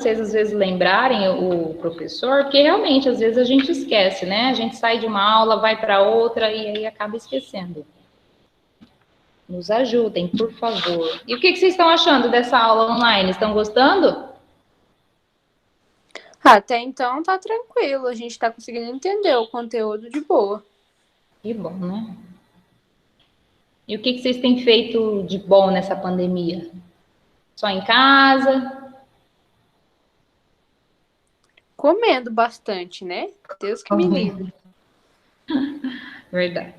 vocês às vezes lembrarem o professor, porque realmente às vezes a gente esquece, né? A gente sai de uma aula, vai para outra e aí acaba esquecendo. Nos ajudem, por favor. E o que vocês estão achando dessa aula online? Estão gostando? Até então tá tranquilo, a gente tá conseguindo entender o conteúdo de boa. Que bom, né? E o que vocês têm feito de bom nessa pandemia? Só em casa? Comendo bastante, né? Deus que me livre. Verdade.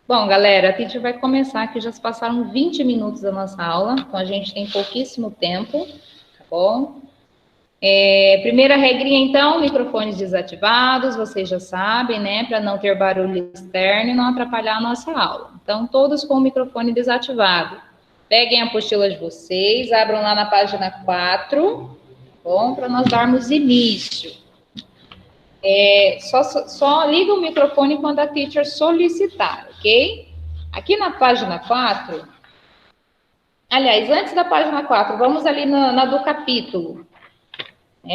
Bom, galera, a teacher vai começar aqui, já se passaram 20 minutos da nossa aula, então a gente tem pouquíssimo tempo, tá bom? Primeira regrinha, então, microfones desativados, vocês já sabem, né? Para não ter barulho externo e não atrapalhar a nossa aula. Então, todos com o microfone desativado. Peguem a apostila de vocês, abram lá na página 4, bom? Para nós darmos início. Só liga o microfone quando a teacher solicitar, ok? Aqui na página 4, aliás, antes da página 4, vamos ali na do capítulo,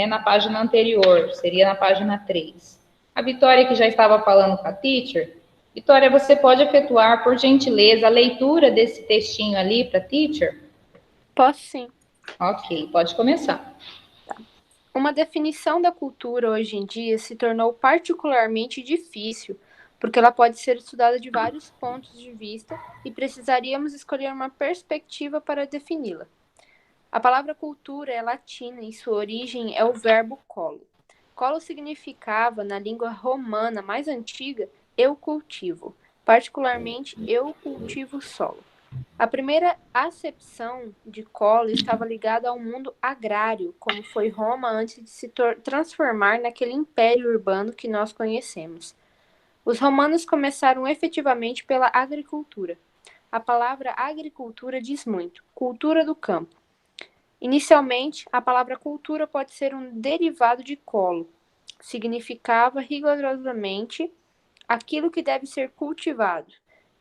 na página anterior, seria na página 3. A Vitória, que já estava falando com a teacher, Vitória, você pode efetuar, por gentileza, a leitura desse textinho ali para a teacher? Posso sim. Ok, pode começar. Uma definição da cultura hoje em dia se tornou particularmente difícil, porque ela pode ser estudada de vários pontos de vista e precisaríamos escolher uma perspectiva para defini-la. A palavra cultura é latina e sua origem é o verbo colo. Colo significava, na língua romana mais antiga, eu cultivo, particularmente eu cultivo solo. A primeira acepção de colo estava ligada ao mundo agrário, como foi Roma antes de se transformar naquele império urbano que nós conhecemos. Os romanos começaram efetivamente pela agricultura. A palavra agricultura diz muito, cultura do campo. Inicialmente, a palavra cultura pode ser um derivado de colo. Significava rigorosamente aquilo que deve ser cultivado.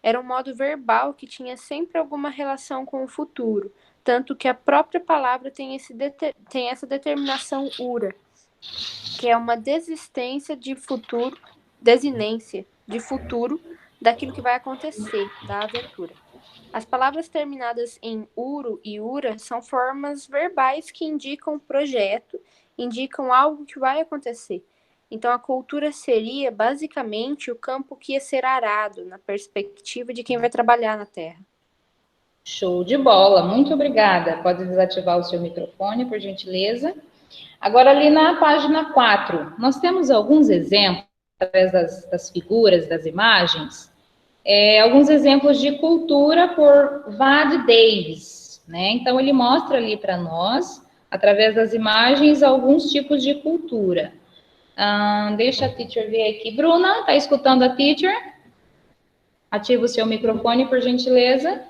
Era um modo verbal que tinha sempre alguma relação com o futuro, tanto que a própria palavra tem essa determinação ura, que é uma desinência de futuro daquilo que vai acontecer, da aventura. As palavras terminadas em uro e ura são formas verbais que indicam projeto, indicam algo que vai acontecer. Então, a cultura seria, basicamente, o campo que ia ser arado, na perspectiva de quem vai trabalhar na terra. Show de bola, muito obrigada. Pode desativar o seu microfone, por gentileza. Agora, ali na página 4, nós temos alguns exemplos, através das figuras, das imagens, alguns exemplos de cultura por Vad Davis, né? Então, ele mostra ali para nós, através das imagens, alguns tipos de cultura. Deixa a teacher ver aqui. Bruna, está escutando a teacher? Ativa o seu microfone, por gentileza.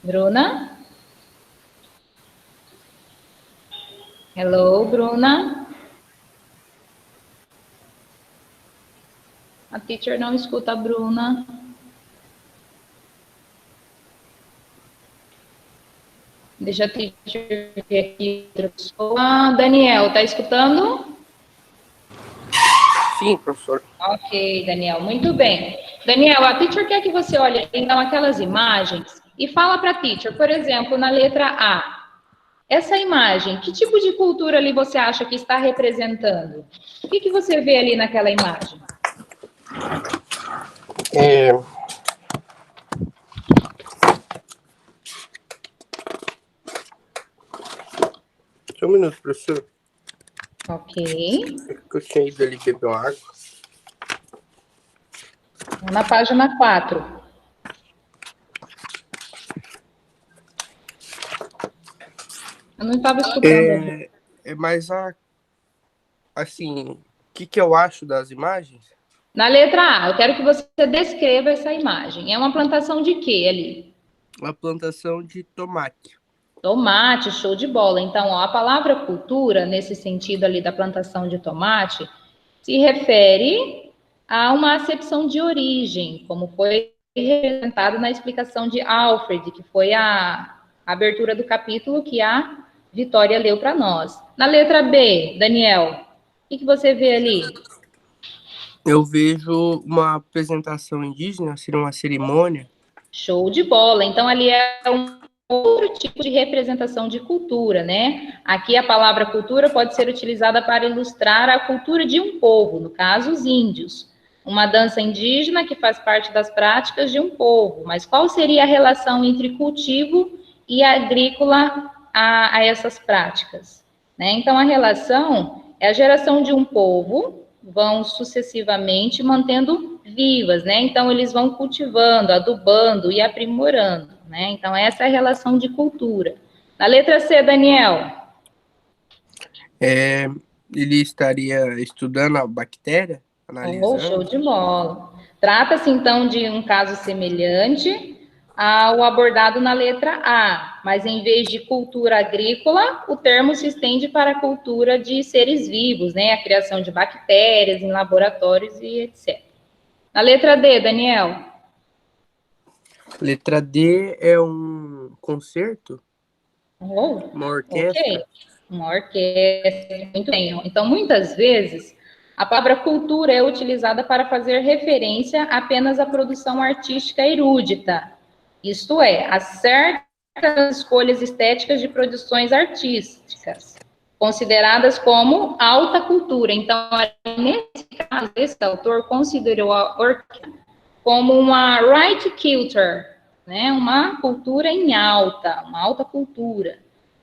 Bruna? Hello, Bruna? A teacher não escuta a Bruna. Deixa a teacher ver aqui outra pessoa. Daniel, tá escutando? Sim, professor. Ok, Daniel, muito bem. Daniel, a teacher quer que você olhe então aquelas imagens e fala para a teacher, por exemplo, na letra A. Essa imagem, que tipo de cultura ali você acha que está representando? O que você vê ali naquela imagem? Só um minuto, professor. Ok. Eu tinha ido ali beber uma água. Na página 4. Eu não estava escutando. Mas assim, o que eu acho das imagens? Na letra A, eu quero que você descreva essa imagem. É uma plantação de quê ali? Uma plantação de tomate. Tomate, show de bola. Então, ó, a palavra cultura, nesse sentido ali da plantação de tomate, se refere há uma acepção de origem, como foi representado na explicação de Alfred, que foi a abertura do capítulo que a Vitória leu para nós. Na letra B, Daniel, o que você vê ali? Eu vejo uma apresentação indígena, seria uma cerimônia. Show de bola. Então, ali é um outro tipo de representação de cultura, né? Aqui a palavra cultura pode ser utilizada para ilustrar a cultura de um povo, no caso, os índios. Uma dança indígena que faz parte das práticas de um povo. Mas qual seria a relação entre cultivo e agrícola a essas práticas? Né? Então, a relação é a geração de um povo, vão sucessivamente mantendo vivas, né? Então, eles vão cultivando, adubando e aprimorando, né? Então, essa é a relação de cultura. Na letra C, Daniel. Ele estaria estudando a bactéria, Oh, show analisando. de bola. Trata-se, então, de um caso semelhante ao abordado na letra A, mas em vez de cultura agrícola, o termo se estende para a cultura de seres vivos, né? A criação de bactérias em laboratórios e etc. Na letra D, Daniel. Letra D é um concerto, Oh, uma ok. orquestra. Uma orquestra, muito bem. Então, muitas vezes, a palavra cultura é utilizada para fazer referência apenas à produção artística erudita, isto é, a certas escolhas estéticas de produções artísticas, consideradas como alta cultura. Então, nesse caso, esse autor considerou a orquestra como uma right culture, né? Uma cultura em alta, uma alta cultura.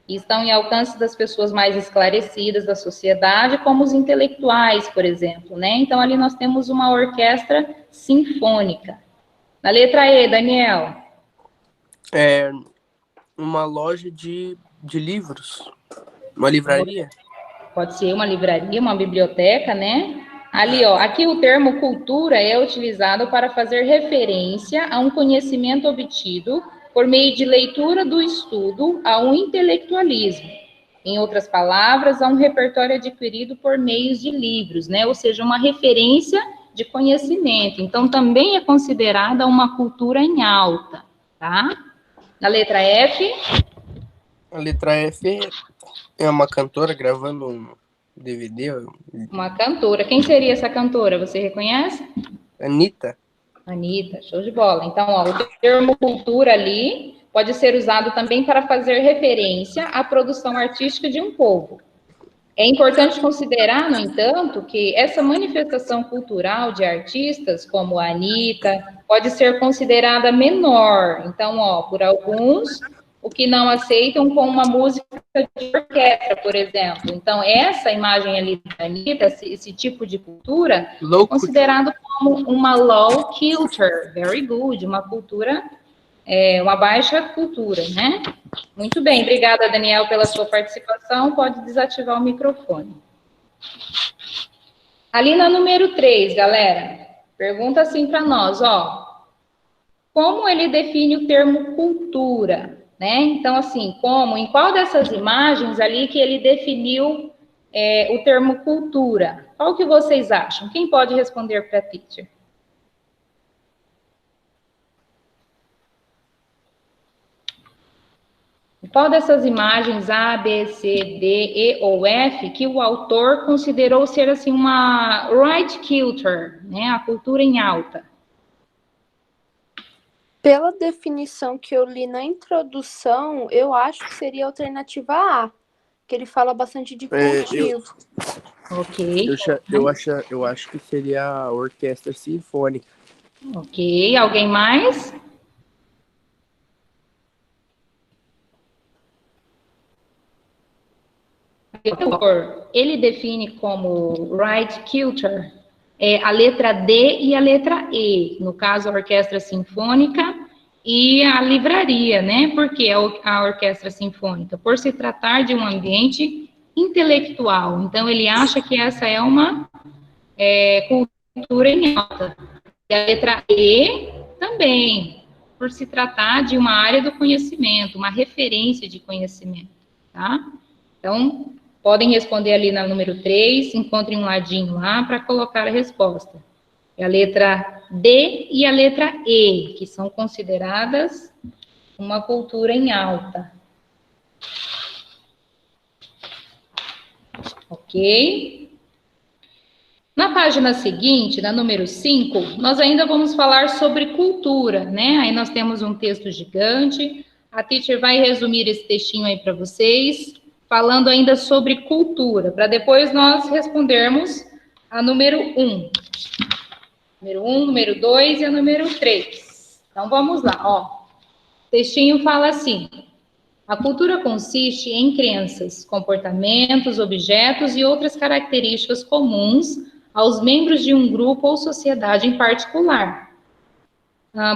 E estão em alcance das pessoas mais esclarecidas da sociedade, como os intelectuais, por exemplo, né? Então, ali nós temos uma orquestra sinfônica. Na letra E, Daniel. É uma loja de livros, uma livraria. Pode ser uma livraria, uma biblioteca, né? Ali, ó, aqui o termo cultura é utilizado para fazer referência a um conhecimento obtido por meio de leitura do estudo a um intelectualismo. Em outras palavras, a um repertório adquirido por meios de livros, né? Ou seja, uma referência de conhecimento. Então, também é considerada uma cultura em alta, tá? Na letra F. A letra F é uma cantora gravando um DVD. Uma cantora. Quem seria essa cantora? Você reconhece? Anitta. Anitta, show de bola. Então, ó, o termo cultura ali pode ser usado também para fazer referência à produção artística de um povo. É importante considerar, no entanto, que essa manifestação cultural de artistas, como a Anitta, pode ser considerada menor. Então, ó, por alguns, o que não aceitam com uma música de orquestra, por exemplo. Então, essa imagem ali da Anitta, esse tipo de cultura, é considerado como uma low culture, very good, uma cultura, uma baixa cultura, né? Muito bem, obrigada, Daniel, pela sua participação. Pode desativar o microfone. Ali na número 3, galera, pergunta assim para nós, ó. Como ele define o termo cultura, né? Então, assim, em qual dessas imagens ali que ele definiu o termo cultura? Qual que vocês acham? Quem pode responder para a teacher? Qual dessas imagens A, B, C, D, E ou F que o autor considerou ser assim uma right culture, né? A cultura em alta. Pela definição que eu li na introdução, eu acho que seria a alternativa A, que ele fala bastante de cultivo. Ok. Eu acho que seria a orquestra sinfônica. Ok. Alguém mais? Ele define como right culture a letra D e a letra E, no caso a orquestra sinfônica e a livraria, né? Porque a orquestra sinfônica, por se tratar de um ambiente intelectual. Então ele acha que essa é uma cultura em alta. E a letra E também, por se tratar de uma área do conhecimento, uma referência de conhecimento, tá? Então, podem responder ali na número 3, encontrem um ladinho lá para colocar a resposta. É a letra D e a letra E, que são consideradas uma cultura em alta. Ok? Na página seguinte, na número 5, nós ainda vamos falar sobre cultura, né? Aí nós temos um texto gigante. A teacher vai resumir esse textinho aí para vocês, falando ainda sobre cultura, para depois nós respondermos a número 1. Número 1, número 2 e a número 3. Então, vamos lá, ó. O textinho fala assim: a cultura consiste em crenças, comportamentos, objetos e outras características comuns aos membros de um grupo ou sociedade em particular.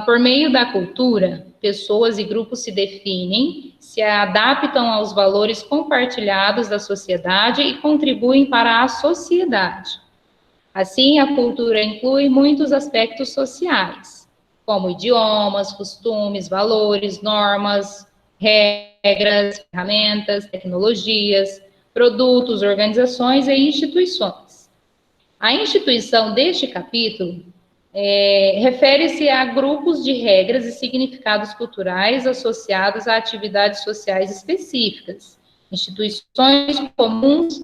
Por meio da cultura, pessoas e grupos se definem, se adaptam aos valores compartilhados da sociedade e contribuem para a sociedade. Assim, a cultura inclui muitos aspectos sociais, como idiomas, costumes, valores, normas, regras, ferramentas, tecnologias, produtos, organizações e instituições. A instituição deste capítulo refere-se a grupos de regras e significados culturais associados a atividades sociais específicas. Instituições comuns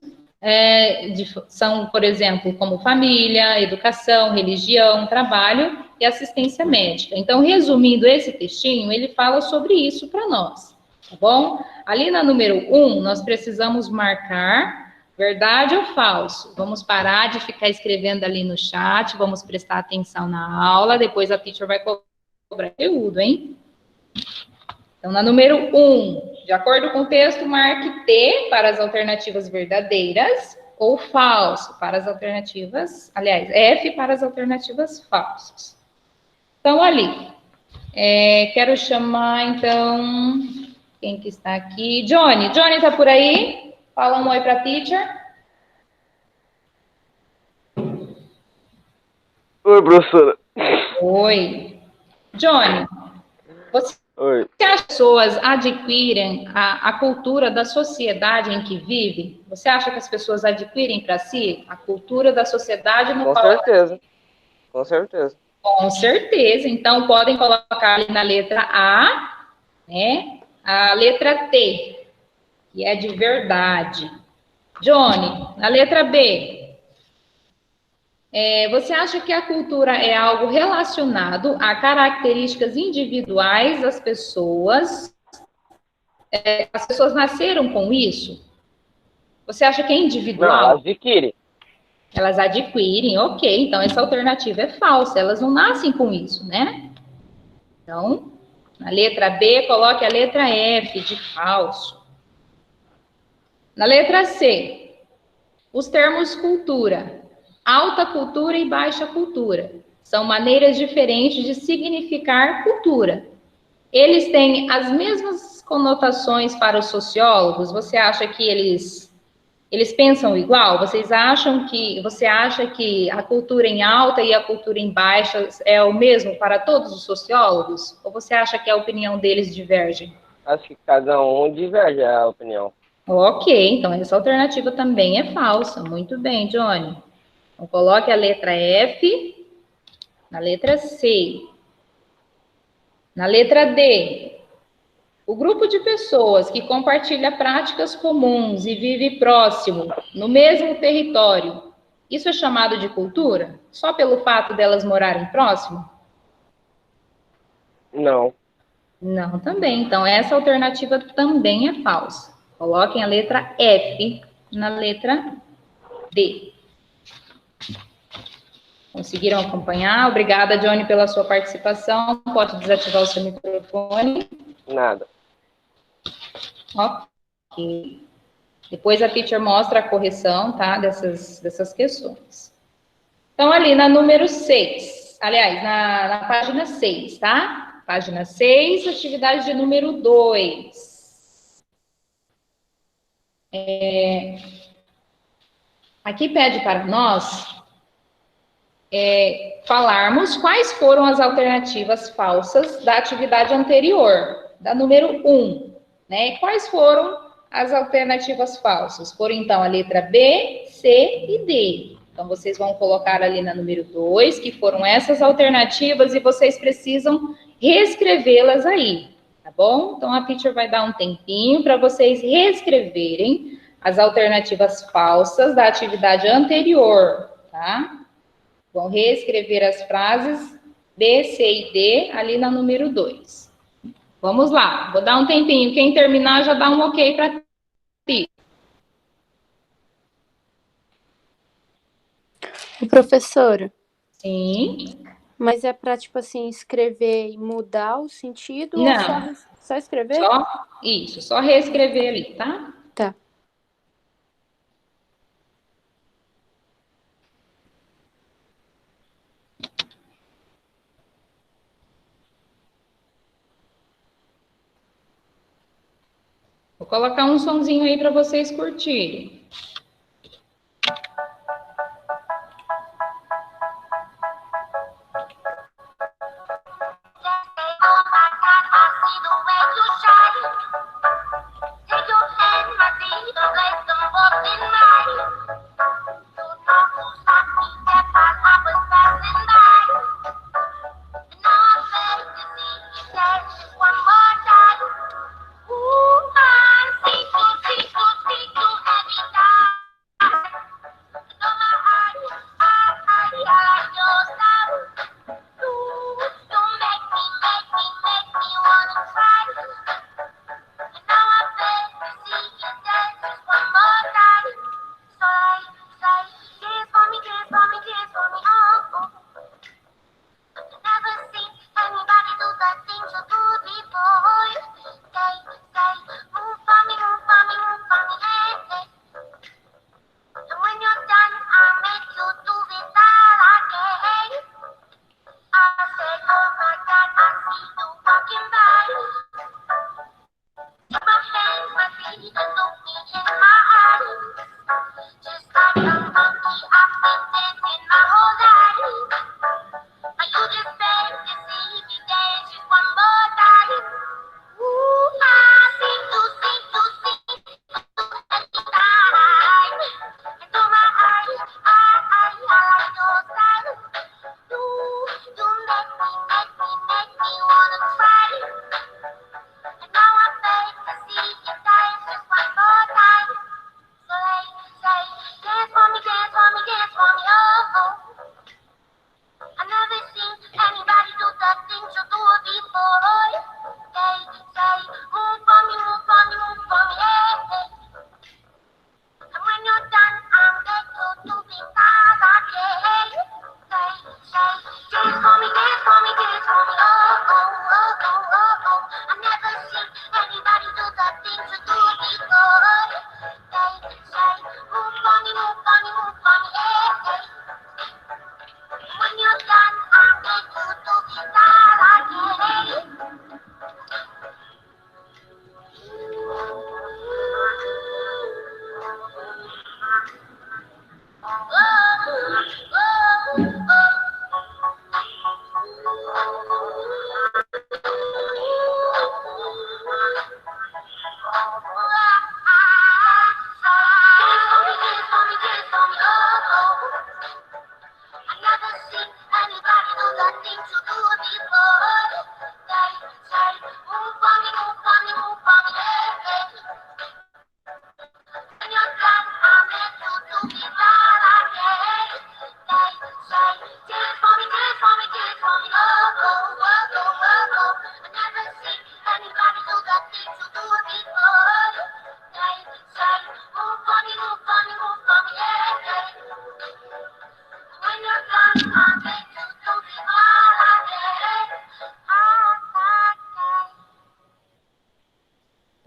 são, por exemplo, como família, educação, religião, trabalho e assistência médica. Então, resumindo esse textinho, ele fala sobre isso para nós, tá bom? Ali na número 1, nós precisamos marcar verdade ou falso. Vamos parar de ficar escrevendo ali no chat, vamos prestar atenção na aula, depois a teacher vai cobrar conteúdo, hein? Então, na número 1, de acordo com o texto, marque T para as alternativas verdadeiras ou falso para as alternativas, aliás, F para as alternativas falsas. Então, ali, quero chamar, então, quem que está aqui? Johnny. Johnny, tá por aí? Fala um oi para a teacher. Oi, professora. Oi. Johnny, você Oi. acha que as pessoas adquirem a cultura da sociedade em que vivem? Você acha que as pessoas adquirem para si a cultura da sociedade no Com qual... certeza. Com certeza. Com certeza. Então, podem colocar ali na letra A, né? A letra T, que é de verdade. Johnny, na letra B, você acha que a cultura é algo relacionado a características individuais das pessoas? As pessoas nasceram com isso? Você acha que é Não, individual? ela adquire. Elas adquirem, ok. Então, essa alternativa é falsa. Elas não nascem com isso, né? Então, na letra B, coloque a letra F de falso. Na letra C, os termos cultura, alta cultura e baixa cultura, são maneiras diferentes de significar cultura. Eles têm as mesmas conotações para os sociólogos? Você acha que eles pensam igual? Você acha que a cultura em alta e a cultura em baixa é o mesmo para todos os sociólogos? Ou você acha que a opinião deles diverge? Acho que cada um diverge a opinião. Ok, então essa alternativa também é falsa. Muito bem, Johnny. Então, coloque a letra F na letra C. Na letra D, o grupo de pessoas que compartilha práticas comuns e vive próximo, no mesmo território, isso é chamado de cultura? Só pelo fato delas morarem próximo? Não. Não, também. Então, essa alternativa também é falsa. Coloquem a letra F na letra D. Conseguiram acompanhar? Obrigada, Johnny, pela sua participação. Pode desativar o seu microfone. Nada. Ok. Depois a teacher mostra a correção, tá? Dessas questões. Então, ali na número 6, aliás, na página 6, tá? Página 6, atividade de número 2. Aqui pede para nós falarmos quais foram as alternativas falsas da atividade anterior, da número 1, né? Quais foram as alternativas falsas? Foram, então, a letra B, C e D. Então, vocês vão colocar ali na número 2, que foram essas alternativas, e vocês precisam reescrevê-las aí, tá bom? Então, a teacher vai dar um tempinho para vocês reescreverem as alternativas falsas da atividade anterior, tá? Vão reescrever as frases B, C e D ali na número 2. Vamos lá, vou dar um tempinho. Quem terminar já dá um ok para ti. Professora, Sim. mas é para, tipo assim, escrever e mudar o sentido ou Não. só escrever? Só reescrever ali, tá? Tá. Vou colocar um sonzinho aí para vocês curtirem.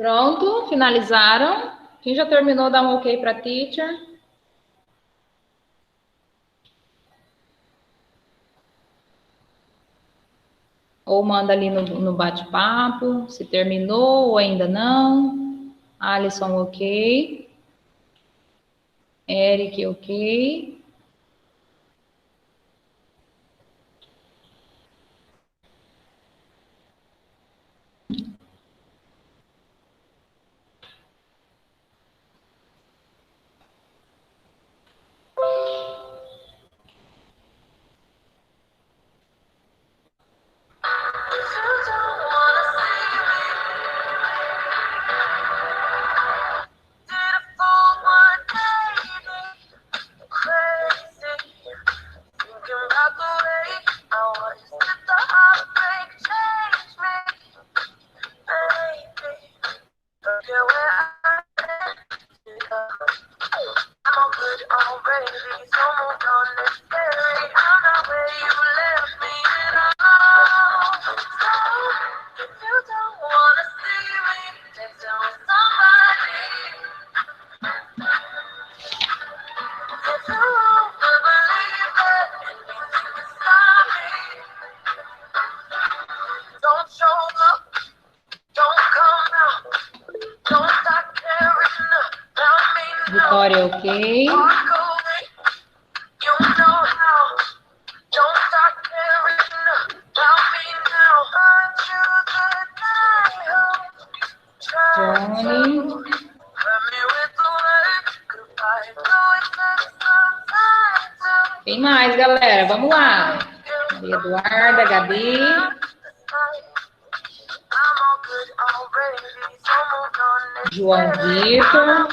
Pronto, finalizaram. Quem já terminou, dá um ok para a teacher. Ou manda ali no bate-papo, se terminou ou ainda não. Alisson, ok. Eric, ok. Vitória, ok. Johnny. Tem mais, galera. Vamos lá. Maria Eduarda, Gabi. João Vitor.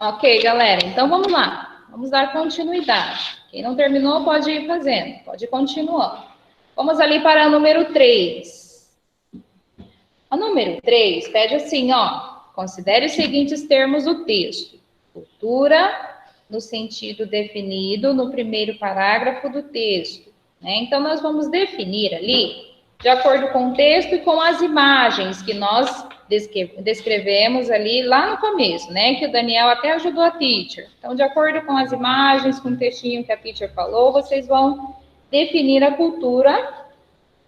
Ok, galera. Então, vamos lá. Vamos dar continuidade. Quem não terminou, pode ir fazendo. Pode ir continuando. Vamos ali para o número 3. O número 3 pede assim, ó. Considere os seguintes termos do texto. Cultura, no sentido definido no primeiro parágrafo do texto. Né? Então, nós vamos definir ali, de acordo com o texto e com as imagens que nós descrevemos ali lá no começo, né? Que o Daniel até ajudou a teacher. Então, de acordo com as imagens, com o textinho que a teacher falou, vocês vão definir a cultura,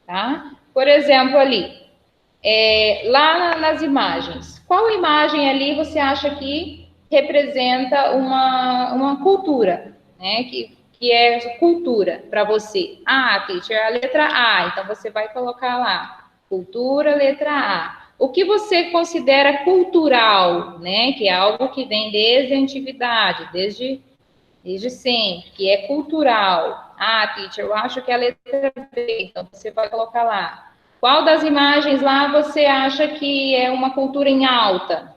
tá? Por exemplo, ali, lá nas imagens, qual imagem ali você acha que representa uma cultura, né? Que é cultura para você? Ah, teacher, a letra A, então você vai colocar lá, cultura, letra A. O que você considera cultural, né? Que é algo que vem desde a antiguidade, desde sempre, que é cultural. Ah, teacher, eu acho que é a letra B, então você vai colocar lá. Qual das imagens lá você acha que é uma cultura em alta?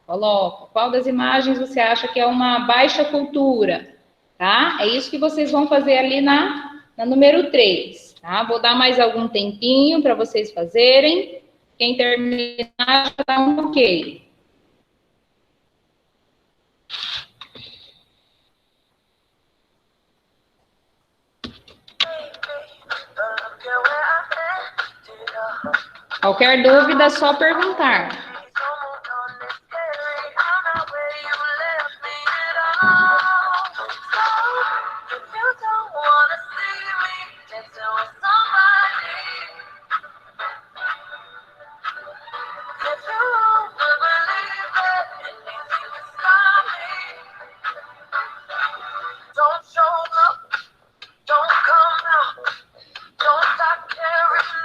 Coloca. Qual das imagens você acha que é uma baixa cultura? Tá? É isso que vocês vão fazer ali na número 3. Tá? Vou dar mais algum tempinho para vocês fazerem. Quem terminar já dá um ok. Qualquer dúvida, é só perguntar.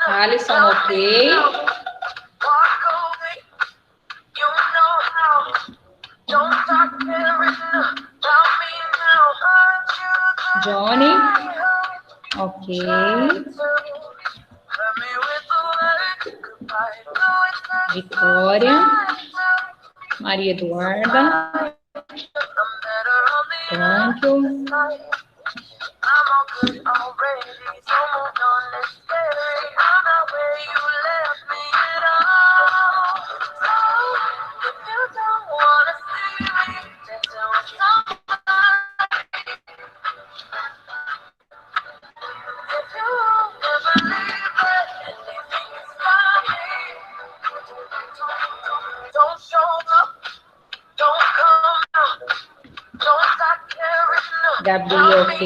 Alisson, ok. Johnny, ok. Vitória, Maria Eduarda, pronto. Gabi, ok.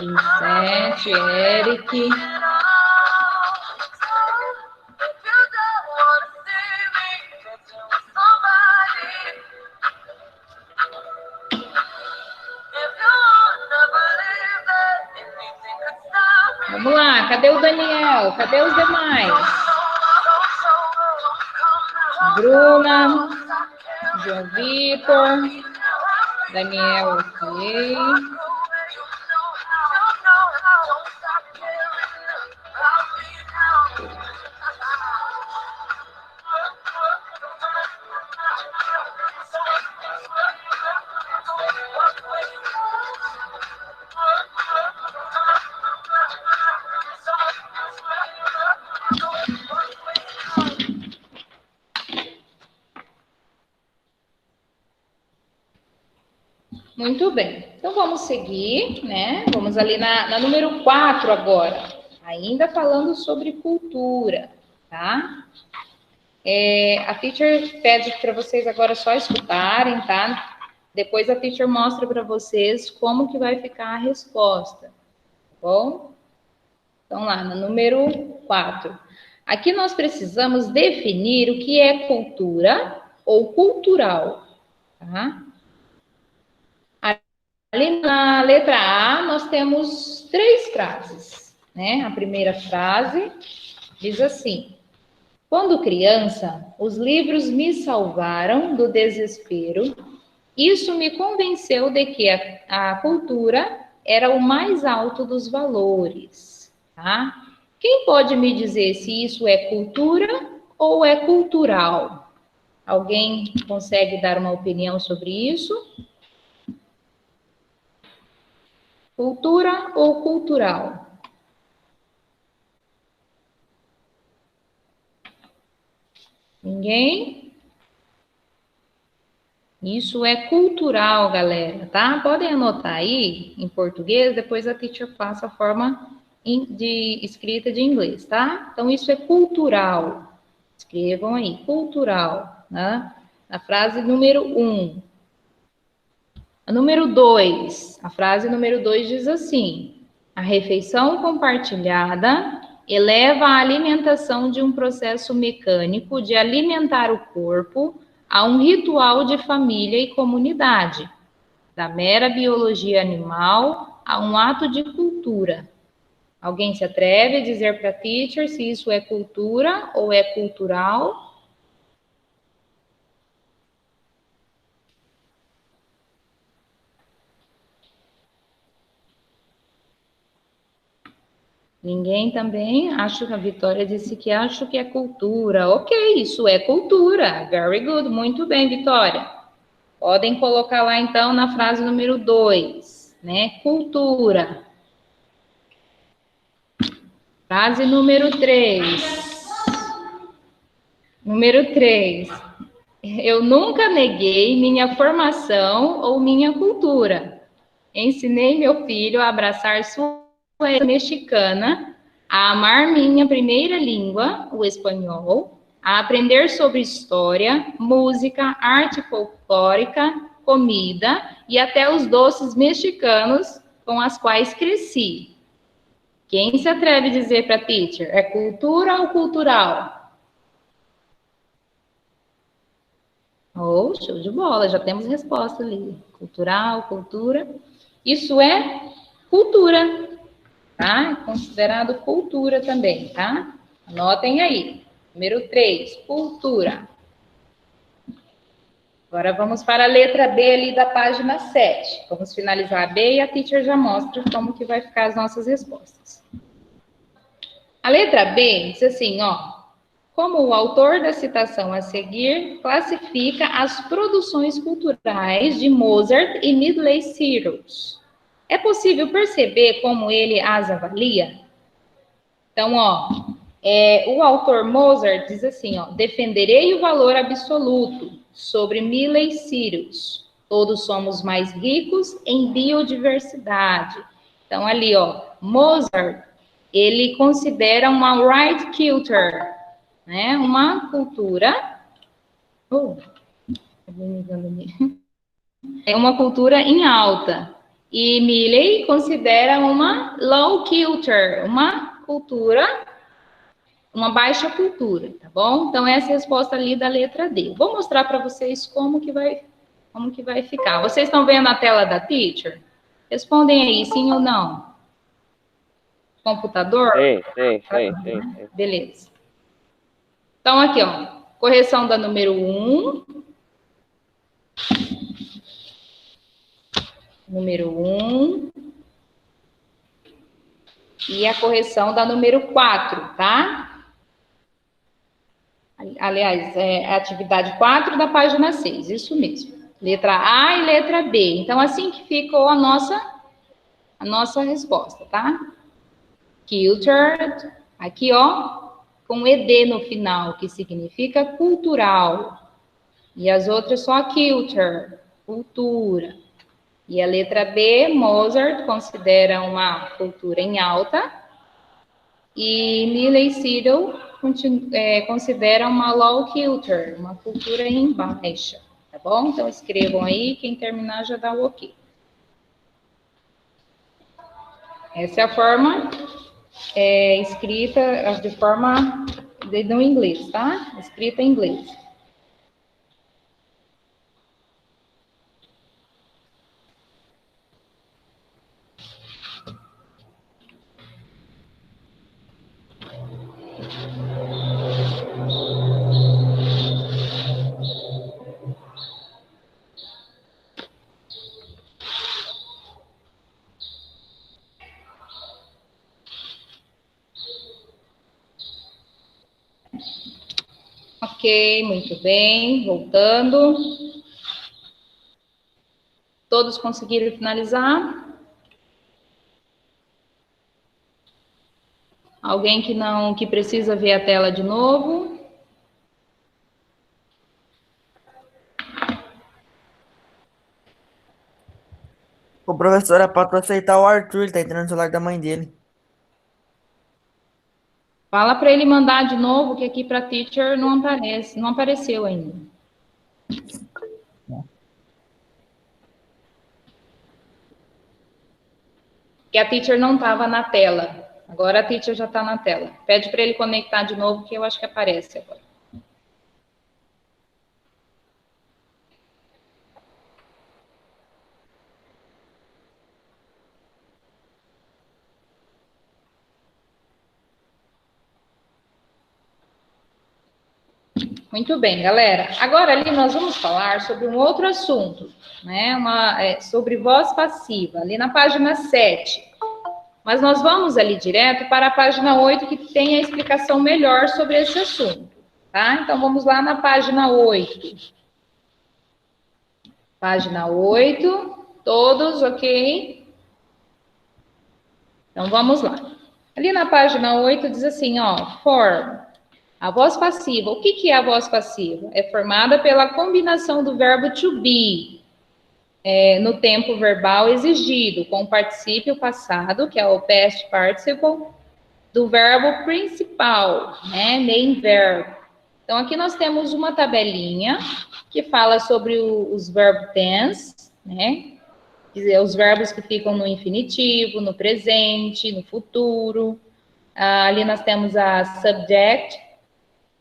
Vicente, Eric. Vamos lá, cadê o Daniel? Cadê os demais? Bruna, João Vitor, Daniel, ok. Muito bem. Então, vamos seguir, né? Vamos ali na número 4 agora. Ainda falando sobre cultura, tá? A teacher pede para vocês agora só escutarem, tá? Depois a teacher mostra para vocês como que vai ficar a resposta, tá bom? Então, lá, no número 4. Aqui nós precisamos definir o que é cultura ou cultural, tá? Ali na letra A, nós temos 3 frases, né? A primeira frase diz assim: quando criança, os livros me salvaram do desespero. Isso me convenceu de que a cultura era o mais alto dos valores, tá? Quem pode me dizer se isso é cultura ou é cultural? Alguém consegue dar uma opinião sobre isso? Cultura ou cultural? Ninguém? Isso é cultural, galera, tá? Podem anotar aí em português, depois a teacher passa a forma de escrita de inglês, tá? Então, isso é cultural. Escrevam aí, cultural, né? Na frase número 1. A número 2, a frase número 2 diz assim: a refeição compartilhada eleva a alimentação de um processo mecânico de alimentar o corpo a um ritual de família e comunidade, da mera biologia animal a um ato de cultura. Alguém se atreve a dizer para a teacher se isso é cultura ou é cultural? Ninguém também? Acho que a Vitória disse que acho que é cultura. Ok, isso é cultura. Very good. Muito bem, Vitória. Podem colocar lá, então, na frase número 2, né? Cultura. Frase número 3. Número 3. Eu nunca neguei minha formação ou minha cultura. Ensinei meu filho a abraçar sua mexicana, a amar minha primeira língua, o espanhol, a aprender sobre história, música, arte folclórica, comida e até os doces mexicanos com as quais cresci. Quem se atreve a dizer para a teacher? É cultura ou cultural? Oh, show de bola, já temos resposta ali. Cultural, cultura. Isso é cultura, tá? É considerado cultura também, tá? Anotem aí. Número 3, cultura. Agora vamos para a letra B ali da página 7. Vamos finalizar a B e a teacher já mostra como que vai ficar as nossas respostas. A letra B diz assim, ó. Como o autor da citação a seguir classifica as produções culturais de Mozart e Midley Cyrus. É possível perceber como ele as avalia? Então, ó, o autor Mozart diz assim, ó, defenderei o valor absoluto sobre Midley Cyrus. Todos somos mais ricos em biodiversidade. Então, ali, ó, Mozart, ele considera uma right culture, né? Uma cultura. É uma cultura em alta. E Milley considera uma low culture, uma cultura, uma baixa cultura, tá bom? Então, essa é a resposta ali da letra D. Vou mostrar para vocês como que vai ficar. Vocês estão vendo a tela da teacher? Respondem aí, sim ou não. Computador? Sim. Beleza. Então, aqui, ó, correção da número 1. Número 1. E a correção da número 4, tá? Aliás, é a atividade 4 da página 6, isso mesmo. Letra A e letra B. Então, assim que ficou a nossa resposta, tá? Cultured, aqui, ó, com ED no final, que significa cultural. E as outras só culture, cultura. E a letra B, Mozart, considera uma cultura em alta. E Miley Cyrus considera uma low culture, uma cultura em baixa. Tá bom? Então, escrevam aí. Quem terminar já dá o ok. Essa é a forma escrita de forma no inglês, tá? Escrita em inglês. Ok, muito bem. Voltando. Todos conseguiram finalizar? Alguém que precisa ver a tela de novo? O professor é para aceitar o Arthur, ele tá entrando no celular da mãe dele. Fala para ele mandar de novo, que aqui para teacher não aparece, não apareceu ainda. Que a teacher não estava na tela. Agora a teacher já está na tela. Pede para ele conectar de novo, que eu acho que aparece agora. Muito bem, galera. Agora ali nós vamos falar sobre um outro assunto, né? Sobre voz passiva, ali na página 7. Mas nós vamos ali direto para a página 8, que tem a explicação melhor sobre esse assunto, tá? Então vamos lá na página 8. Página 8, todos ok? Então vamos lá. Ali na página 8 diz assim, ó, form. A voz passiva. O que é a voz passiva? É formada pela combinação do verbo to be no tempo verbal exigido, com o particípio passado, que é o past participle, do verbo principal, né? Main verb. Então, aqui nós temos uma tabelinha que fala sobre os verb tense, né? Quer dizer, os verbos que ficam no infinitivo, no presente, no futuro. Ali nós temos a subject,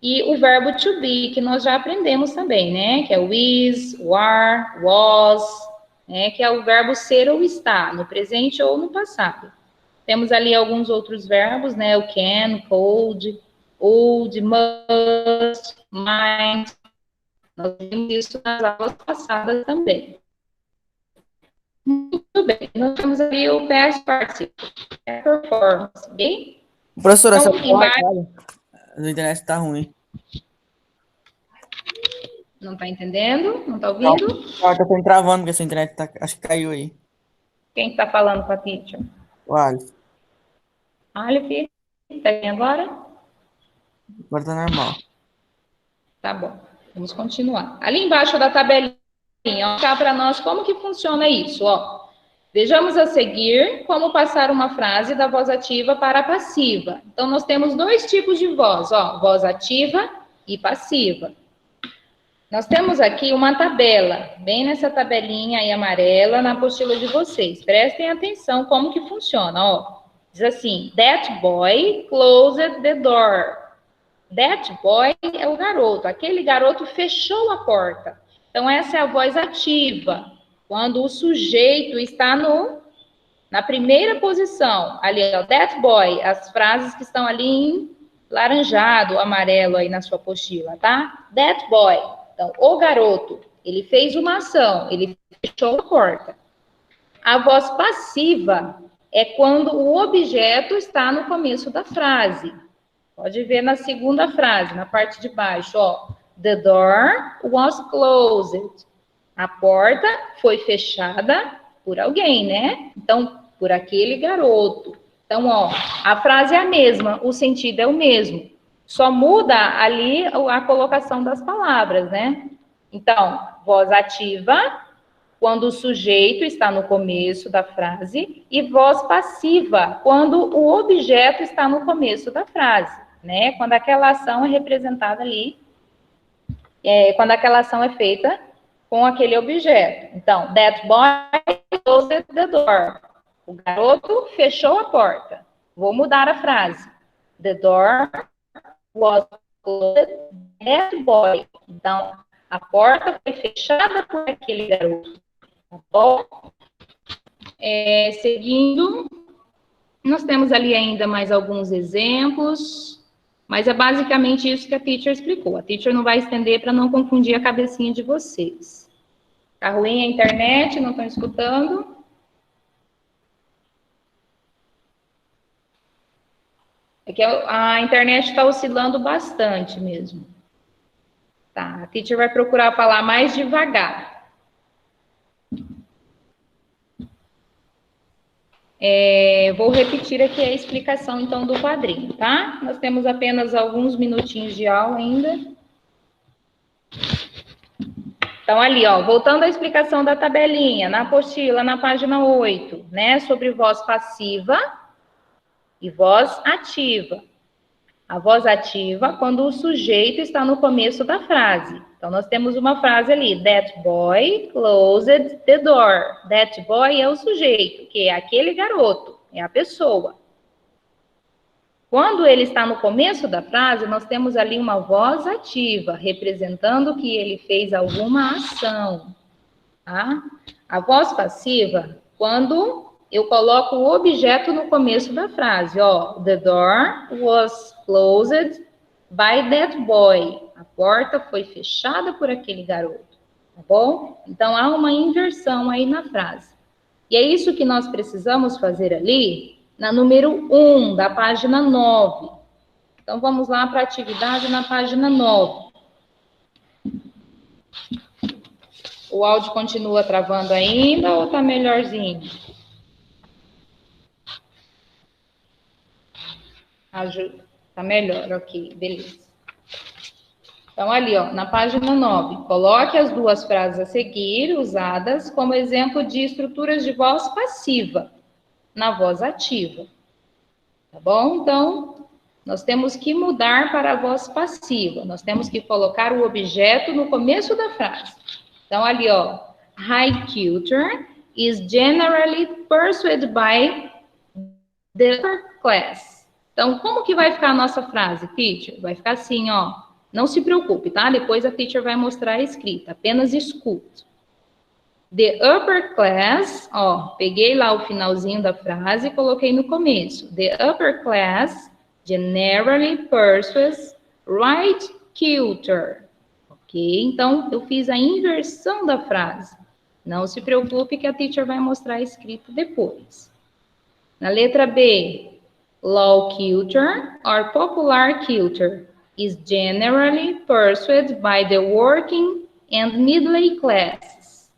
e o verbo to be, que nós já aprendemos também, né? Que é o is, were, was, né? Que é o verbo ser ou estar, no presente ou no passado. Temos ali alguns outros verbos, né? O can, could, would, must, might. Nós vimos isso nas aulas passadas também. Muito bem. Nós temos ali o past participle, performance, ok? Professora, Então, essa embaixo... a internet tá ruim. Não está entendendo? Não está ouvindo? Tá travando, porque essa internet acho que caiu aí. Quem está falando com a teacher? O Alisson. Aleph, está bem agora? Agora tá normal. Tá bom, vamos continuar. Ali embaixo da tabelinha, ó, tá para nós como que funciona isso, ó. Vejamos a seguir como passar uma frase da voz ativa para a passiva. Então, nós temos dois tipos de voz, ó, voz ativa e passiva. Nós temos aqui uma tabela, bem nessa tabelinha aí amarela na apostila de vocês. Prestem atenção como que funciona, ó. Diz assim, that boy closed the door. That boy é o garoto, aquele garoto fechou a porta. Então, essa é a voz ativa, quando o sujeito está na primeira posição. Ali, ó, that boy, as frases que estão ali em laranjado, amarelo aí na sua apostila, tá? That boy. Então, o garoto, ele fez uma ação, ele fechou a porta. A voz passiva é quando o objeto está no começo da frase. Pode ver na segunda frase, na parte de baixo, ó. The door was closed. A porta foi fechada por alguém, né? Então, por aquele garoto. Então, ó, a frase é a mesma, o sentido é o mesmo. Só muda ali a colocação das palavras, né? Então, voz ativa, quando o sujeito está no começo da frase, e voz passiva, quando o objeto está no começo da frase, né? Quando aquela ação é representada ali, quando aquela ação é feita com aquele objeto. Então, that boy closed the door. O garoto fechou a porta. Vou mudar a frase. The door was closed by that boy. Então, a porta foi fechada por aquele garoto. Tá bom? Seguindo, nós temos ali ainda mais alguns exemplos, mas é basicamente isso que a teacher explicou. A teacher não vai estender para não confundir a cabecinha de vocês. Tá ruim a internet, não estão escutando? É que a internet está oscilando bastante mesmo. Tá, a teacher vai procurar falar mais devagar. Vou repetir aqui a explicação, então, do quadrinho, tá? Nós temos apenas alguns minutinhos de aula ainda. Então, ali, ó, voltando à explicação da tabelinha, na apostila, na página 8, né, sobre voz passiva e voz ativa. A voz ativa, quando o sujeito está no começo da frase. Então, nós temos uma frase ali, that boy closed the door. That boy é o sujeito, que é aquele garoto, é a pessoa. Quando ele está no começo da frase, nós temos ali uma voz ativa, representando que ele fez alguma ação. Tá? A voz passiva, quando eu coloco o objeto no começo da frase, ó, the door was closed by that boy. A porta foi fechada por aquele garoto, tá bom? Então, há uma inversão aí na frase. E é isso que nós precisamos fazer ali, na número 1, da página 9. Então, vamos lá para a atividade na página 9. O áudio continua travando ainda ou tá melhorzinho? Ajuda. Tá melhor, ok, beleza. Então, ali, ó, na página 9, coloque as duas frases a seguir, usadas como exemplo de estruturas de voz passiva, na voz ativa. Tá bom? Então, nós temos que mudar para a voz passiva. Nós temos que colocar o objeto no começo da frase. Então, ali, ó, high culture is generally pursued by the upper class. Então, como que vai ficar a nossa frase, teacher? Vai ficar assim, ó. Não se preocupe, tá? Depois a teacher vai mostrar a escrita. Apenas escute. The upper class, ó, peguei lá o finalzinho da frase e coloquei no começo. The upper class generally pursues right culture. Ok? Então, eu fiz a inversão da frase. Não se preocupe que a teacher vai mostrar a escrita depois. Na letra B, low culture or popular culture is generally pursued by the working and middle classes.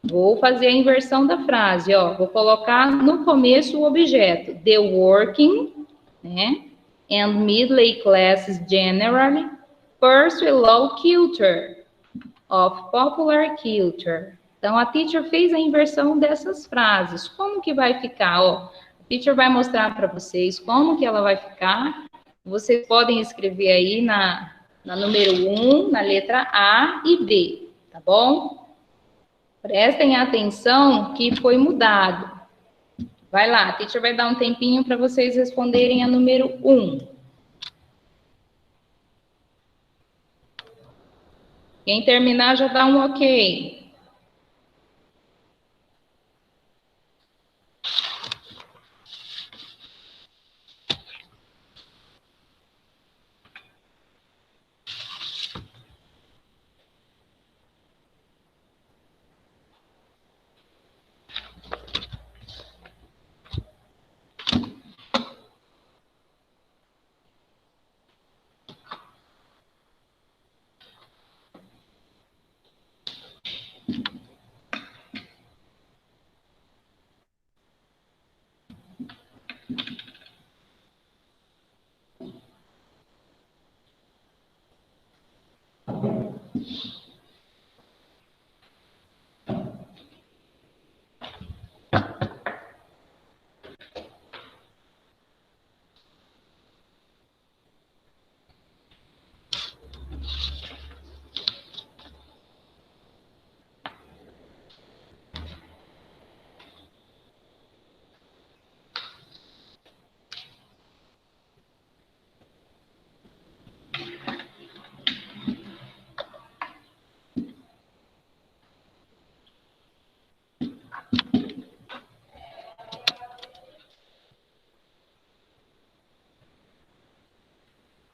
Vou fazer a inversão da frase, ó. Vou colocar no começo o objeto. The working, né? And middle classes generally pursue low culture of popular culture. Então, a teacher fez a inversão dessas frases. Como que vai ficar, ó? A teacher vai mostrar para vocês como que ela vai ficar. Vocês podem escrever aí na número 1, na letra A e B, tá bom? Prestem atenção que foi mudado. Vai lá, a teacher vai dar um tempinho para vocês responderem a número 1. Quem terminar já dá um ok.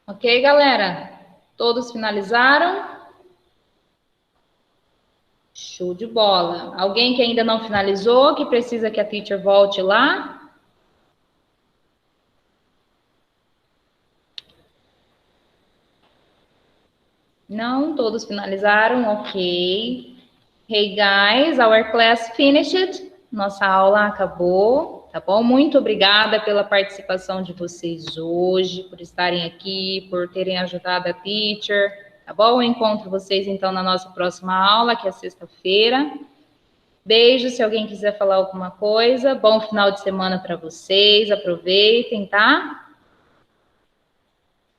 Ok, galera? Todos finalizaram? Show de bola. Alguém que ainda não finalizou, que precisa que a teacher volte lá? Não, todos finalizaram, ok. Hey guys, our class finished. Nossa aula acabou, tá bom? Muito obrigada pela participação de vocês hoje, por estarem aqui, por terem ajudado a teacher, tá bom? Eu encontro vocês então na nossa próxima aula, que é sexta-feira. Beijo, se alguém quiser falar alguma coisa. Bom final de semana para vocês, aproveitem, tá?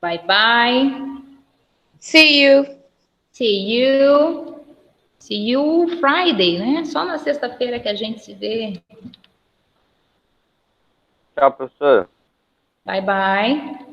Bye bye. See you! See you. See you Friday, né? Só na sexta-feira que a gente se vê. Tchau, professor. Bye, bye.